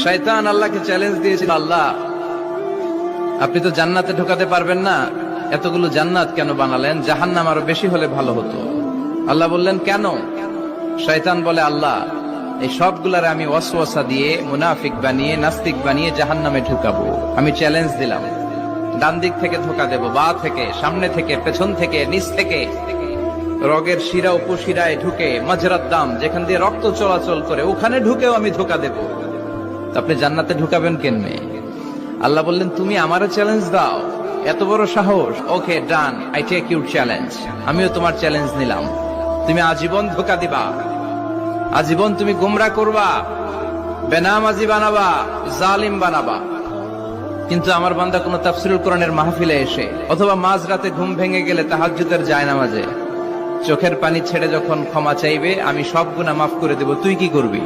শয়তান আল্লাহকে চ্যালেঞ্জ দিয়েছিল, আল্লাহ আপনি তো জান্নাতে ঢোকাতে পারবেন না, এতগুলো জান্নাত কেন বানালেন? জাহান্নাম আরো বেশি হলে ভালো হতো। আল্লাহ বললেন কেন? শয়তান বলে, আল্লাহ এই সবগুলারে আমি ওয়াসওয়াসা দিয়ে মুনাফিক বানিয়ে নাস্তিক বানিয়ে জাহান্নামে ঢুকাবো। আমি চ্যালেঞ্জ দিলাম, ডান দিক থেকে ধোকা দেব, বা থেকে, সামনে থেকে, পেছন থেকে, নিচ থেকে, রগের শিরা উপশিরায় ঢুকে, মাজরাত দাম যেখান দিয়ে রক্ত চলাচল করে ওখানে ঢুকেও আমি ধোকা দেব। তো আপনি জান্নাতে ঢুকাবেন কেমনে? আল্লাহ বললেন তুমি আমারও চ্যালেঞ্জ দাও, এত বড় সাহস? ওকে ডান, আই টেক ইউর চ্যালেঞ্জ। আমিও তোমার চ্যালেঞ্জ নিলাম। তুমি আজীবন ধোকা দিবা, আজীবন তুমি গুমরা করবা, বেনামাজি বানাবা, জালিম বানাবা। কিন্তু আমার বান্দা কোন তাফসীরুল কোরআনের মাহফিলে এসে অথবা মাঝরাতে ঘুম ভেঙে গেলে তাহাজ্জুদের জায়নামাজে চোখের পানি ছেড়ে যখন ক্ষমা চাইবে, আমি সব গুনাহ মাফ করে দেব, তুই কি করবি?